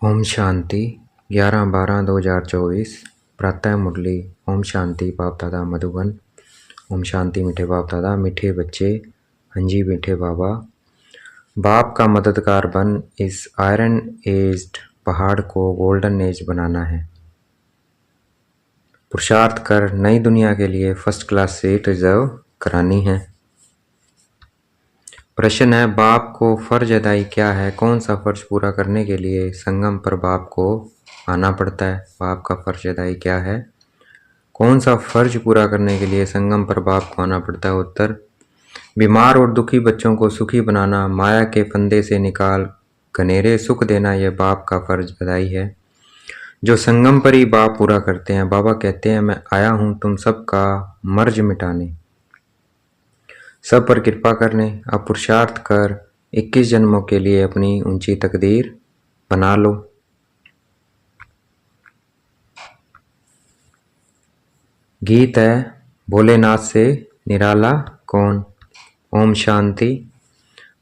ओम शांति 11/12/2024 प्रातः मुरली। ओम शांति बाप दादा मधुबन। ओम शांति मीठे बाप दादा, मीठे बच्चे। हंजी मीठे बाबा। बाप का मददगार बन इस आयरन एज्ड पहाड़ को गोल्डन एज बनाना है। पुरुषार्थ कर नई दुनिया के लिए फर्स्ट क्लास सीट रिजर्व करानी है। प्रश्न है, बाप को फर्ज अदाई क्या है? कौन सा फर्ज पूरा करने के लिए संगम पर बाप को आना पड़ता है? बाप का फर्ज अदाई क्या है? कौन सा फर्ज पूरा करने के लिए संगम पर बाप को आना पड़ता है? उत्तर, बीमार और दुखी बच्चों को सुखी बनाना, माया के फंदे से निकाल घनेरे सुख देना, यह बाप का फर्ज अदाई है जो संगम पर ही बाप पूरा करते हैं। बाबा कहते हैं, मैं आया हूं तुम सबका मर्ज मिटाने, सब पर कृपा करने। अब पुरुषार्थ कर 21 जन्मों के लिए अपनी ऊंची तकदीर बना लो। गीत है, भोलेनाथ से निराला कौन? ओम शांति।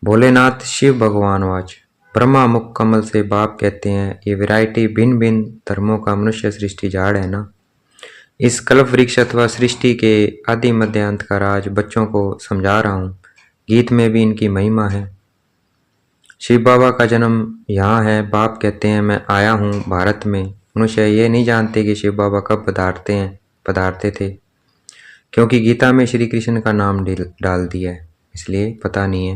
भोलेनाथ शिव भगवान वाच। ब्रह्मा मुख कमल से बाप कहते हैं, ये वैरायटी भिन्न भिन्न धर्मों का मनुष्य सृष्टि झाड़ है ना। इस कल्प वृक्ष अथवा सृष्टि के आदि मध्यांत का राज बच्चों को समझा रहा हूँ। गीत में भी इनकी महिमा है। शिव बाबा का जन्म यहाँ है। बाप कहते हैं, मैं आया हूँ भारत में। मनुष्य ये नहीं जानते कि शिव बाबा कब पधारते थे, क्योंकि गीता में श्री कृष्ण का नाम डाल दिया है, इसलिए पता नहीं है।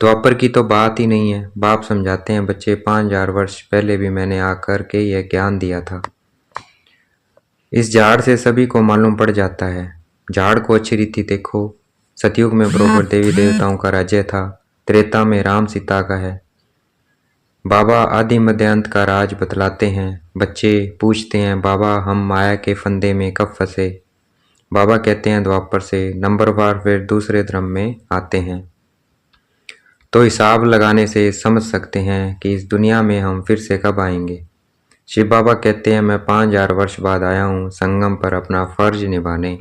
द्वापर की तो बात ही नहीं है। बाप समझाते हैं, बच्चे 5000 वर्ष पहले भी मैंने आकर के यह ज्ञान दिया था। इस झाड़ से सभी को मालूम पड़ जाता है। झाड़ को अच्छी रीति देखो। सतयुग में बरोबर देवी देवताओं का राज्य था। त्रेता में राम सीता का है। बाबा आदि मध्यांत का राज बतलाते हैं। बच्चे पूछते हैं, बाबा हम माया के फंदे में कब फंसे? बाबा कहते हैं, द्वापर से नंबरवार फिर दूसरे धर्म में आते हैं, तो हिसाब लगाने से समझ सकते हैं कि इस दुनिया में हम फिर से कब आएंगे। शिव बाबा कहते हैं, मैं 5000 वर्ष बाद आया हूँ संगम पर अपना फर्ज निभाने।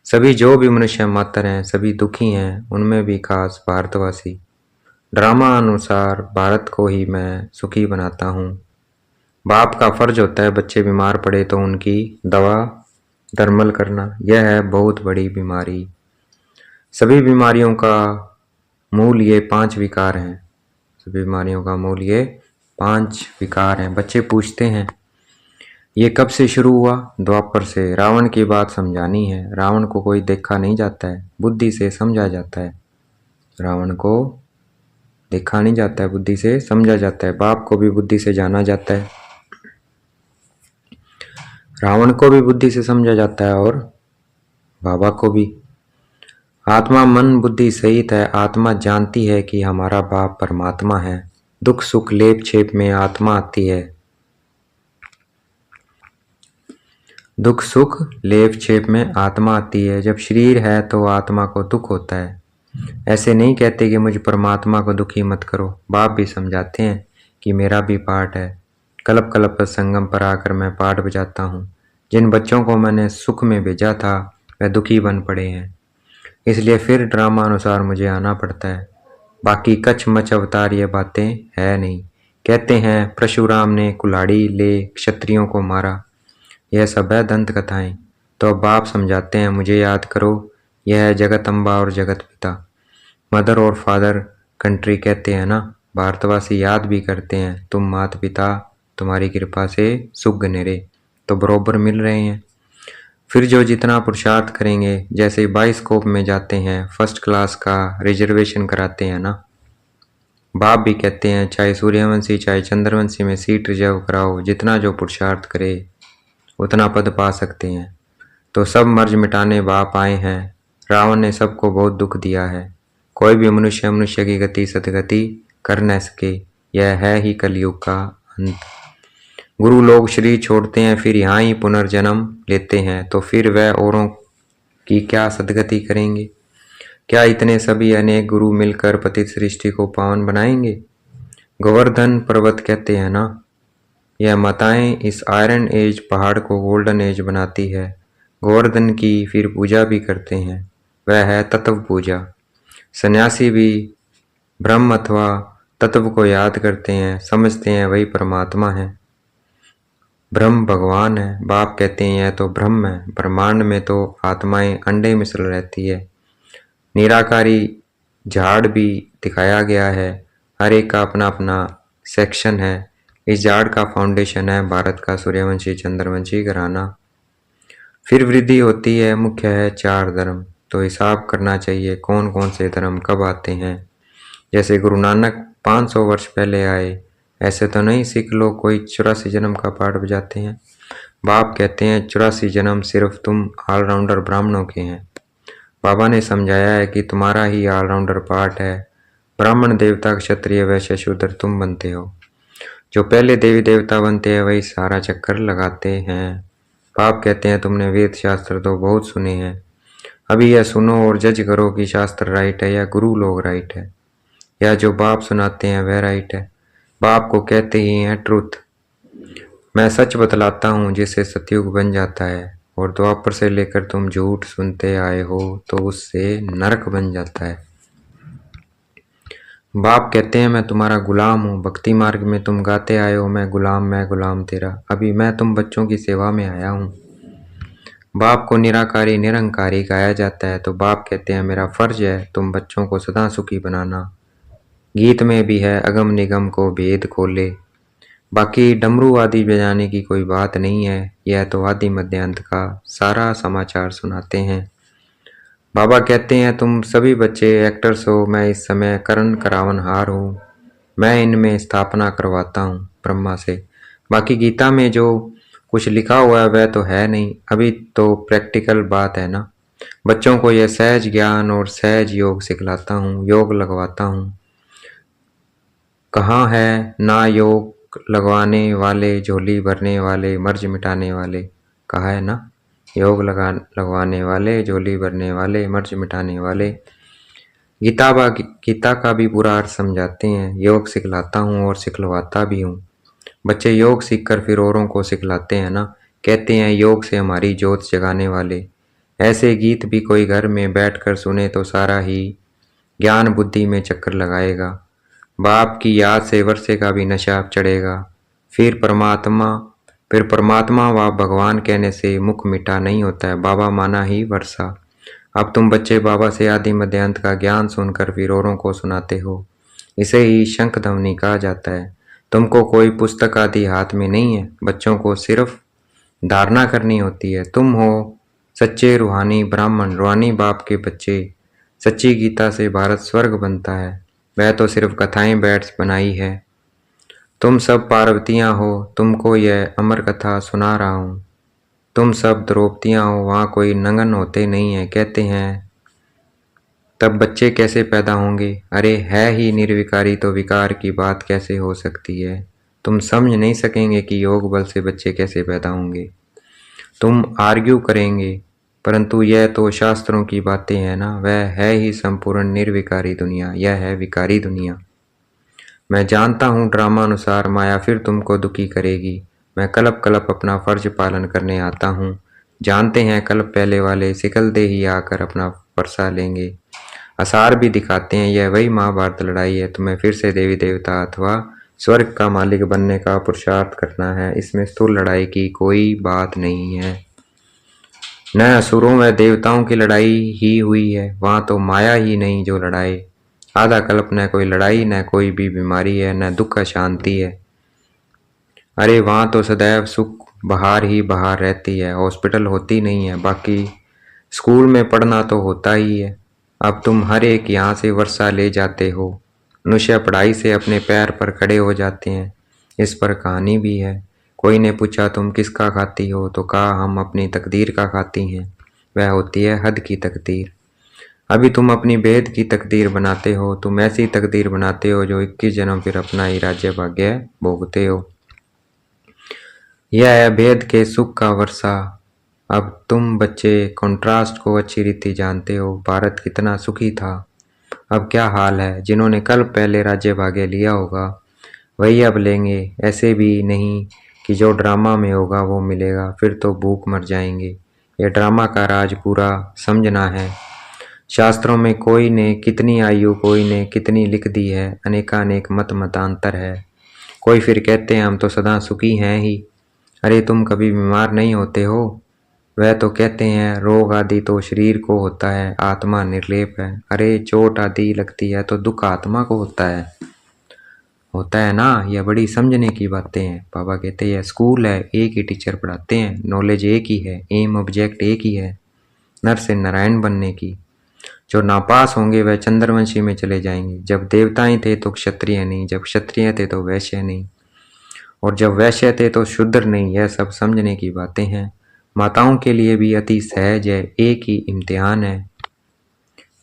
सभी जो भी मनुष्य मात्र हैं सभी दुखी हैं, उनमें भी खास भारतवासी। ड्रामा अनुसार भारत को ही मैं सुखी बनाता हूँ। बाप का फर्ज होता है बच्चे बीमार पड़े तो उनकी दवा दरमल करना। यह है बहुत बड़ी बीमारी। सभी बीमारियों का मूल ये 5 विकार हैं। सभी बीमारियों का मूल ये 5 विकार हैं। बच्चे पूछते हैं, ये कब से शुरू हुआ? द्वापर से। रावण की बात समझानी है। रावण को कोई देखा नहीं जाता है, बुद्धि से समझा जाता है। रावण को देखा नहीं जाता है, बुद्धि से समझा जाता है। बाप को भी बुद्धि से जाना जाता है, रावण को भी बुद्धि से समझा जाता है और बाबा को भी। आत्मा मन बुद्धि सहित है। आत्मा जानती है कि हमारा बाप परमात्मा है। दुख सुख लेप छेप में आत्मा आती है। दुख सुख लेप छेप में आत्मा आती है। जब शरीर है तो आत्मा को दुख होता है। ऐसे नहीं कहते कि मुझ परमात्मा को दुखी मत करो। बाप भी समझाते हैं कि मेरा भी पाठ है। कल्प कल्प संगम पर आकर मैं पाठ बजाता हूँ। जिन बच्चों को मैंने सुख में भेजा था वह दुखी बन पड़े हैं, इसलिए फिर ड्रामा अनुसार मुझे आना पड़ता है। बाकी कच्छ मच अवतार ये बातें है नहीं। कहते हैं परशुराम ने कुल्हाड़ी ले क्षत्रियों को मारा, यह सब है दंत कथाएं। तो अब बाप समझाते हैं, मुझे याद करो, यह है जगत अम्बा और जगत पिता। मदर और फादर कंट्री कहते हैं ना। भारतवासी याद भी करते हैं, तुम माता पिता तुम्हारी कृपा से सुख घनेरे तो बरोबर मिल रहे हैं। फिर जो जितना पुरुषार्थ करेंगे, जैसे बाइस्कोप में जाते हैं फर्स्ट क्लास का रिजर्वेशन कराते हैं ना। बाप भी कहते हैं, चाहे सूर्यवंशी चाहे चंद्रवंशी में सीट रिजर्व कराओ, जितना जो पुरुषार्थ करे उतना पद पा सकते हैं। तो सब मर्ज मिटाने बाप आए हैं। रावण ने सबको बहुत दुख दिया है। कोई भी मनुष्य की गति सदगति कर न सके। यह है ही कलयुग का अंत। गुरु लोग शरीर छोड़ते हैं, फिर यहाँ ही पुनर्जन्म लेते हैं, तो फिर वह औरों की क्या सदगति करेंगे? क्या इतने सभी अनेक गुरु मिलकर पतित सृष्टि को पावन बनाएंगे? गोवर्धन पर्वत कहते हैं ना, यह माताएं इस आयरन एज पहाड़ को गोल्डन एज बनाती है। गोवर्धन की फिर पूजा भी करते हैं, वह है तत्व पूजा। सन्यासी भी ब्रह्म अथवा तत्व को याद करते हैं, समझते हैं वही परमात्मा है, ब्रह्म भगवान है। बाप कहते हैं यह तो ब्रह्म है, ब्रह्मांड में तो आत्माएं अंडे मिसल रहती है। निराकारी झाड़ भी दिखाया गया है, हर एक का अपना अपना सेक्शन है। इस झाड़ का फाउंडेशन है भारत का सूर्यवंशी चंद्रवंशी घराना। फिर वृद्धि होती है, मुख्य है 4 धर्म। तो हिसाब करना चाहिए कौन कौन से धर्म कब आते हैं। जैसे गुरु नानक 500 वर्ष पहले आए, ऐसे तो नहीं सिख लोग कोई 84 जन्म का पाठ बजाते हैं। बाप कहते हैं 84 जन्म सिर्फ तुम ऑलराउंडर ब्राह्मणों के हैं। बाबा ने समझाया है कि तुम्हारा ही ऑलराउंडर पार्ट है। ब्राह्मण देवता क्षत्रिय वैश्य शूद्र तुम बनते हो। जो पहले देवी देवता बनते हैं वही सारा चक्कर लगाते हैं। बाप कहते हैं तुमने वेद शास्त्र तो बहुत सुने हैं, अभी यह सुनो और जज करो कि शास्त्र राइट है या गुरु लोग राइट है, या जो बाप सुनाते हैं वह राइट है। बाप को कहते ही हैं ट्रुथ। मैं सच बतलाता हूँ जिससे सतयुग बन जाता है, और द्वापर से लेकर तुम झूठ सुनते आए हो तो उससे नरक बन जाता है। बाप कहते हैं मैं तुम्हारा गुलाम हूँ, भक्ति मार्ग में तुम गाते आए हो मैं गुलाम तेरा, अभी मैं तुम बच्चों की सेवा में आया हूँ। बाप को निराकारी निरंकारी गाया जाता है, तो बाप कहते हैं मेरा फर्ज है तुम बच्चों को सदा सुखी बनाना। गीत में भी है अगम निगम को भेद खोले। बाकी डमरू आदि बजाने की कोई बात नहीं है, यह तो आदि मध्यांत का सारा समाचार सुनाते हैं। बाबा कहते हैं तुम सभी बच्चे एक्टर्स हो, मैं इस समय करण करावनहार हूँ, मैं इनमें स्थापना करवाता हूँ ब्रह्मा से। बाकी गीता में जो कुछ लिखा हुआ है वह तो है नहीं, अभी तो प्रैक्टिकल बात है ना। बच्चों को यह सहज ज्ञान और सहज योग सिखलाता हूँ, योग लगवाता हूँ। कहाँ है ना योग लगवाने वाले, झोली भरने वाले, मर्ज मिटाने वाले। कहा है ना, योग लगवाने वाले, झोली भरने वाले, मर्ज मिटाने वाले। गीता का भी पूरा अर्थ समझाते हैं। योग सिखलाता हूँ और सिखलवाता भी हूँ। बच्चे योग सीखकर फिर औरों को सिखलाते हैं ना, कहते हैं योग से हमारी जोत जगाने वाले। ऐसे गीत भी कोई घर में बैठकर सुने तो सारा ही ज्ञान बुद्धि में चक्कर लगाएगा। बाप की याद से वर्षे का भी नशा चढ़ेगा। फिर परमात्मा व भगवान कहने से मुख मीठा नहीं होता है, बाबा माना ही वर्षा। अब तुम बच्चे बाबा से आदि मध्यांत का ज्ञान सुनकर फिर औरों को सुनाते हो, इसे ही शंख ध्वनि कहा जाता है। तुमको कोई पुस्तक आदि हाथ में नहीं है, बच्चों को सिर्फ धारणा करनी होती है। तुम हो सच्चे रूहानी ब्राह्मण, रूहानी बाप के बच्चे। सच्ची गीता से भारत स्वर्ग बनता है, वह तो सिर्फ कथाएं बैठ बनाई है। तुम सब पार्वतियां हो, तुमको यह अमर कथा सुना रहा हूँ। तुम सब द्रौपदियां हो, वहाँ कोई नंगन होते नहीं है। कहते हैं तब बच्चे कैसे पैदा होंगे? अरे है ही निर्विकारी तो विकार की बात कैसे हो सकती है? तुम समझ नहीं सकेंगे कि योग बल से बच्चे कैसे पैदा होंगे। तुम आर्ग्यू करेंगे, परंतु यह तो शास्त्रों की बातें हैं ना, वह है ही संपूर्ण निर्विकारी दुनिया, यह है विकारी दुनिया। मैं जानता हूँ ड्रामा अनुसार माया फिर तुमको दुखी करेगी। मैं कल्प कल्प अपना फर्ज पालन करने आता हूँ। जानते हैं कल्प पहले वाले सिकल दे ही आकर अपना परसा लेंगे। आसार भी दिखाते हैं यह वही महाभारत लड़ाई है। तुम्हें फिर से देवी देवता अथवा स्वर्ग का मालिक बनने का पुरुषार्थ करना है। इसमें स्थूल लड़ाई की कोई बात नहीं है। न असुरों व देवताओं की लड़ाई ही हुई है, वहाँ तो माया ही नहीं जो लड़ाए। आधा कल्प न कोई लड़ाई, न कोई भी बीमारी है, न दुख शांति है। अरे वहाँ तो सदैव सुख बहार ही बहार रहती है, हॉस्पिटल होती नहीं है। बाकी स्कूल में पढ़ना तो होता ही है। अब तुम हर एक यहाँ से वर्षा ले जाते हो, मनुष्य पढ़ाई से अपने पैर पर खड़े हो जाते हैं। इस पर कहानी भी है। कोई ने पूछा तुम किसका खाती हो, तो कहा हम अपनी तकदीर का खाती हैं, वह होती है हद की तकदीर। अभी तुम अपनी भेद की तकदीर बनाते हो, तुम ऐसी तकदीर बनाते हो जो 21 जन्म फिर अपना ही राज्य भाग्य भोगते हो। यह है भेद के सुख का वर्षा। अब तुम बच्चे कंट्रास्ट को अच्छी रीति जानते हो। भारत कितना सुखी था, अब क्या हाल है। जिन्होंने कल पहले राज्य भाग्य लिया होगा वही अब लेंगे। ऐसे भी नहीं कि जो ड्रामा में होगा वो मिलेगा, फिर तो भूख मर जाएंगे। यह ड्रामा का राज पूरा समझना है। शास्त्रों में कोई ने कितनी आयु कोई ने कितनी लिख दी है, अनेकानेक मत मतांतर है। कोई फिर कहते हैं हम तो सदा सुखी हैं ही। अरे तुम कभी बीमार नहीं होते हो? वह तो कहते हैं रोग आदि तो शरीर को होता है, आत्मा निर्लेप है। अरे चोट आदि लगती है तो दुख आत्मा को होता है ना। यह बड़ी समझने की बातें हैं। बाबा कहते हैं स्कूल है, एक ही टीचर पढ़ाते हैं, नॉलेज एक ही है, एम ऑब्जेक्ट एक ही है, नर से नारायण बनने की। जो नापास होंगे वह चंद्रवंशी में चले जाएंगे। जब देवताएं थे तो क्षत्रिय नहीं, जब क्षत्रिय थे तो वैश्य नहीं, और जब वैश्य थे तो शूद्र नहीं। यह सब समझने की बातें हैं। माताओं के लिए भी अति सहज है, एक ही इम्तिहान है।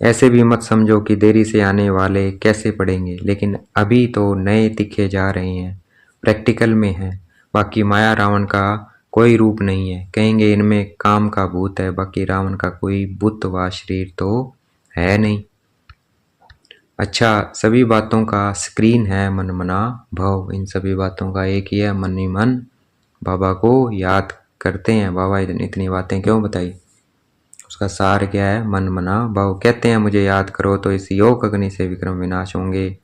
ऐसे भी मत समझो कि देरी से आने वाले कैसे पढ़ेंगे, लेकिन अभी तो नए दिखे जा रहे हैं, प्रैक्टिकल में हैं। बाकी माया रावण का कोई रूप नहीं है, कहेंगे इनमें काम का भूत है। बाकी रावण का कोई बुत व शरीर तो है नहीं। अच्छा, सभी बातों का स्क्रीन है मन मना भव। इन सभी बातों का एक ही है, मन ही मन बाबा को याद करते हैं। बाबा इतनी बातें क्यों बताई, उसका सार क्या है? मन मना भाव। कहते हैं मुझे याद करो तो इस योग अग्नि से विक्रम विनाश होंगे।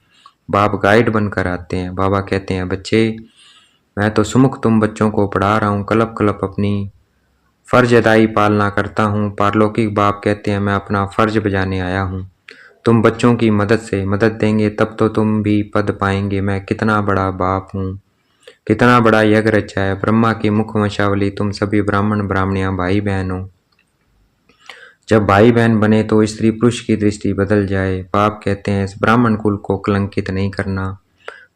बाप गाइड बनकर आते हैं। बाबा कहते हैं बच्चे मैं तो सुमुख तुम बच्चों को पढ़ा रहा हूँ, कलप कलप अपनी फर्ज अदाई पालना करता हूँ। पारलौकिक बाप कहते हैं मैं अपना फर्ज बजाने आया हूँ। तुम बच्चों की मदद से मदद देंगे तब तो तुम भी पद पाएंगे। मैं कितना बड़ा बाप हूँ, कितना बड़ा यज्ञ रचा है। ब्रह्मा की मुख वंशावली तुम सभी ब्राह्मण ब्राह्मणियां भाई बहन हो। जब भाई बहन बने तो स्त्री पुरुष की दृष्टि बदल जाए। बाप कहते हैं इस ब्राह्मण कुल को कलंकित नहीं करना,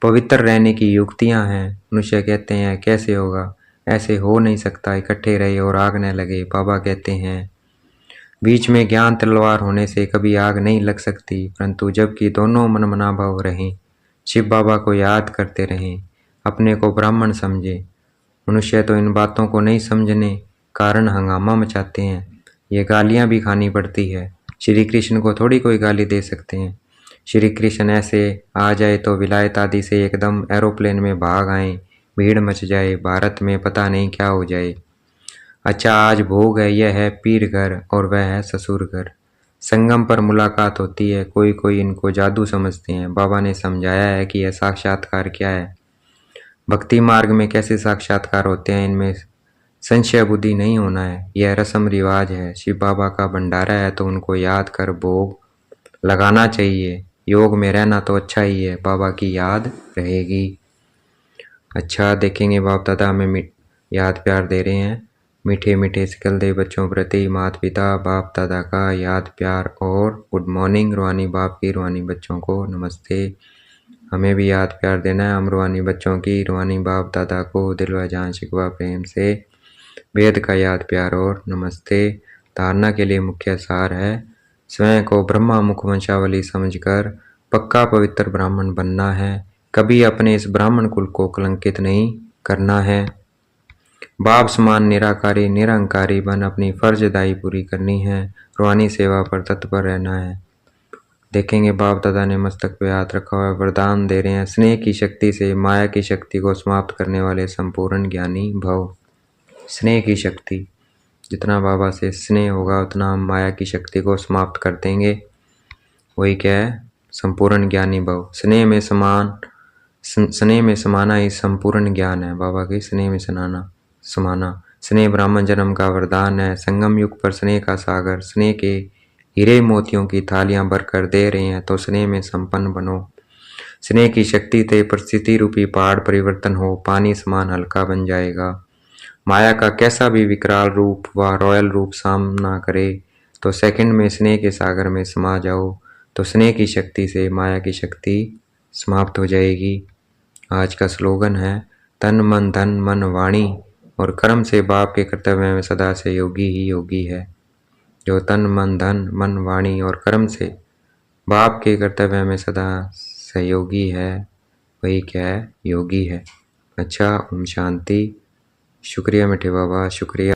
पवित्र रहने की युक्तियां हैं। मनुष्य कहते हैं कैसे होगा, ऐसे हो नहीं सकता, इकट्ठे रहे और आग न लगे। बाबा कहते हैं बीच में ज्ञान तलवार होने से कभी आग नहीं लग सकती, परंतु जबकि दोनों मनमना भाव रहें, शिव बाबा को याद करते रहें, अपने को ब्राह्मण समझे। मनुष्य तो इन बातों को नहीं समझने कारण हंगामा मचाते हैं। ये गालियां भी खानी पड़ती है। श्री कृष्ण को थोड़ी कोई गाली दे सकते हैं। श्री कृष्ण ऐसे आ जाए तो विलायत आदि से एकदम एरोप्लेन में भाग आए, भीड़ मच जाए, भारत में पता नहीं क्या हो जाए। अच्छा आज भोग है, यह है पीर घर और वह है ससुर घर। संगम पर मुलाकात होती है। कोई कोई इनको जादू समझते हैं। बाबा ने समझाया है कि यह साक्षात्कार क्या है, भक्ति मार्ग में कैसे साक्षात्कार होते हैं। इनमें संशय बुद्धि नहीं होना है। यह रस्म रिवाज है। शिव बाबा का भंडारा है तो उनको याद कर भोग लगाना चाहिए। योग में रहना तो अच्छा ही है, बाबा की याद रहेगी। अच्छा देखेंगे बाप दादा हमें याद प्यार दे रहे हैं। मीठे मीठे सिकल दे बच्चों प्रति माता पिता बाप दादा का याद प्यार और गुड मॉर्निंग। रूहानी बाप की, रूहानी बच्चों को नमस्ते। हमें भी याद प्यार देना है। हम रूहानी बच्चों की, रूहानी बाप दादा को दिल व जान शिकवा प्रेम से वेद का याद प्यार और नमस्ते। धारणा के लिए मुख्य सार है स्वयं को ब्रह्मा मुख वंशावली समझकर पक्का पवित्र ब्राह्मण बनना है। कभी अपने इस ब्राह्मण कुल को कलंकित नहीं करना है। बाप समान निराकारी निरंकारी बन अपनी फर्जदाई पूरी करनी है। रूहानी सेवा पर तत्पर रहना है। देखेंगे बाप दादा ने मस्तक पे हाथ रखा हुआ, वरदान दे रहे हैं स्नेह की शक्ति से माया की शक्ति को समाप्त करने वाले संपूर्ण ज्ञानी भव। स्नेह की शक्ति, जितना बाबा से स्नेह होगा उतना हम माया की शक्ति को समाप्त कर देंगे। वही क्या है, संपूर्ण ज्ञानी भव। स्नेह में समाना ही संपूर्ण ज्ञान है। बाबा के स्नेह में समाना। स्नेह ब्राह्मण जन्म का वरदान है। संगम युग पर स्नेह का सागर, स्नेह के हीरे मोतियों की थालियां भरकर दे रहे हैं, तो स्नेह में संपन्न बनो। स्नेह की शक्ति से परिस्थिति रूपी पहाड़ परिवर्तन हो, पानी समान हल्का बन जाएगा। माया का कैसा भी विकराल रूप व रॉयल रूप सामना करे तो सेकंड में स्नेह के सागर में समा जाओ, तो स्नेह की शक्ति से माया की शक्ति समाप्त हो जाएगी। आज का स्लोगन है तन मन धन मन वाणी और कर्म से बाप के कर्तव्य में सदा से योगी ही योगी है। जो तन मन धन मन वाणी और कर्म से बाप के कर्तव्य में सदा सहयोगी है, वही क्या है, योगी है। अच्छा, ओम शांति। शुक्रिया मीठे बाबा, शुक्रिया।